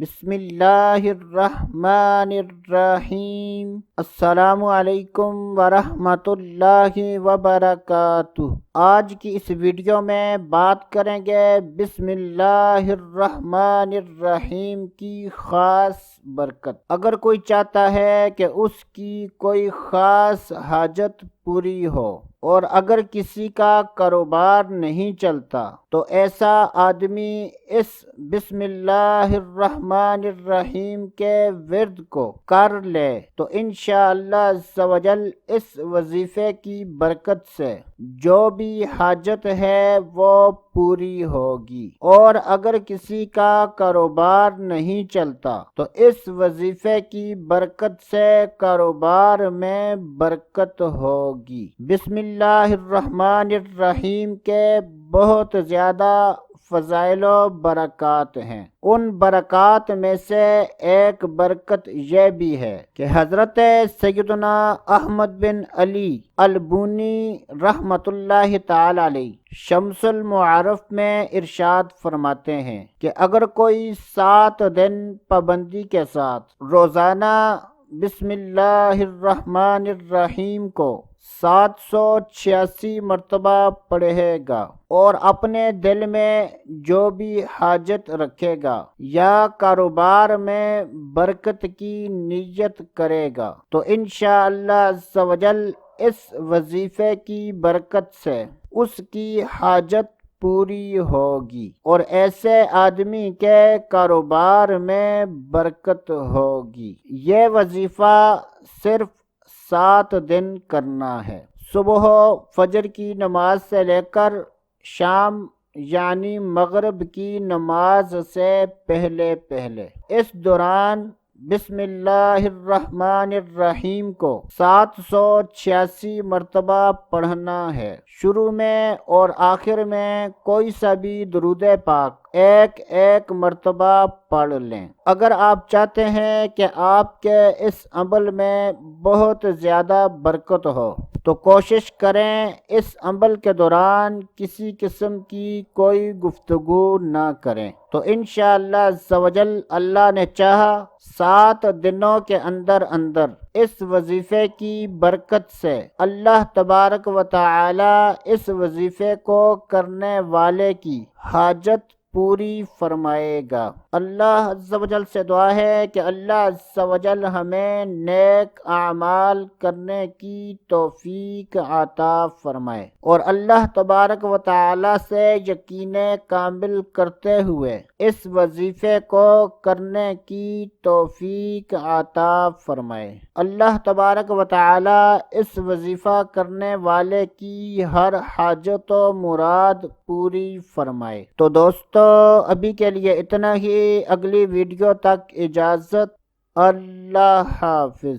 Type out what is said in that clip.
بسم اللہ الرحمن الرحیم۔ السلام علیکم ورحمۃ اللہ وبرکاتہ۔ آج کی اس ویڈیو میں بات کریں گے بسم اللہ الرحمن الرحیم کی خاص برکت۔ اگر کوئی چاہتا ہے کہ اس کی کوئی خاص حاجت پوری ہو اور اگر کسی کا کاروبار نہیں چلتا تو ایسا آدمی اس بسم اللہ الرحمن الرحیم کے ورد کو کر لے تو انشاءاللہ عز و جل اس وظیفے کی برکت سے جو بھی حاجت ہے وہ پوری ہوگی، اور اگر کسی کا کاروبار نہیں چلتا تو اس وظیفے کی برکت سے کاروبار میں برکت ہوگی۔ بسم اللہ الرحمن الرحیم کے بہت زیادہ فضائل و برکات ہیں۔ ان برکات میں سے ایک برکت یہ بھی ہے کہ حضرت سیدنا احمد بن علی البونی رحمۃ اللہ تعالی علیہ شمس المعارف میں ارشاد فرماتے ہیں کہ اگر کوئی 7 دن پابندی کے ساتھ روزانہ بسم اللہ الرحمن الرحیم کو 786 مرتبہ پڑھے گا اور اپنے دل میں جو بھی حاجت رکھے گا یا کاروبار میں برکت کی نیت کرے گا تو انشاءاللہ عز و جل اس وظیفے کی برکت سے اس کی حاجت پوری ہوگی اور ایسے آدمی کے کاروبار میں برکت ہوگی۔ یہ وظیفہ صرف 7 دن کرنا ہے، صبح فجر کی نماز سے لے کر شام یعنی مغرب کی نماز سے پہلے اس دوران بسم اللہ الرحمن الرحیم کو 786 مرتبہ پڑھنا ہے۔ شروع میں اور آخر میں کوئی سا بھی درود پاک ایک مرتبہ پڑھ لیں۔ اگر آپ چاہتے ہیں کہ آپ کے اس عمل میں بہت زیادہ برکت ہو تو کوشش کریں اس عمل کے دوران کسی قسم کی کوئی گفتگو نہ کریں، تو انشاءاللہ عز و جل اللہ نے چاہا 7 دنوں کے اندر اس وظیفے کی برکت سے اللہ تبارک و تعالی اس وظیفے کو کرنے والے کی حاجت پوری فرمائے گا۔ اللہ عز و جل سے دعا ہے کہ اللہ عز و جل ہمیں نیک اعمال کرنے کی توفیق عطا فرمائے اور اللہ تبارک و تعالی سے یقین کامل کرتے ہوئے اس وظیفے کو کرنے کی توفیق عطا فرمائے۔ اللہ تبارک و تعالی اس وظیفہ کرنے والے کی ہر حاجت و مراد پوری فرمائے۔ تو دوستو ابھی کے لیے اتنا ہی، اگلی ویڈیو تک اجازت، اللہ حافظ۔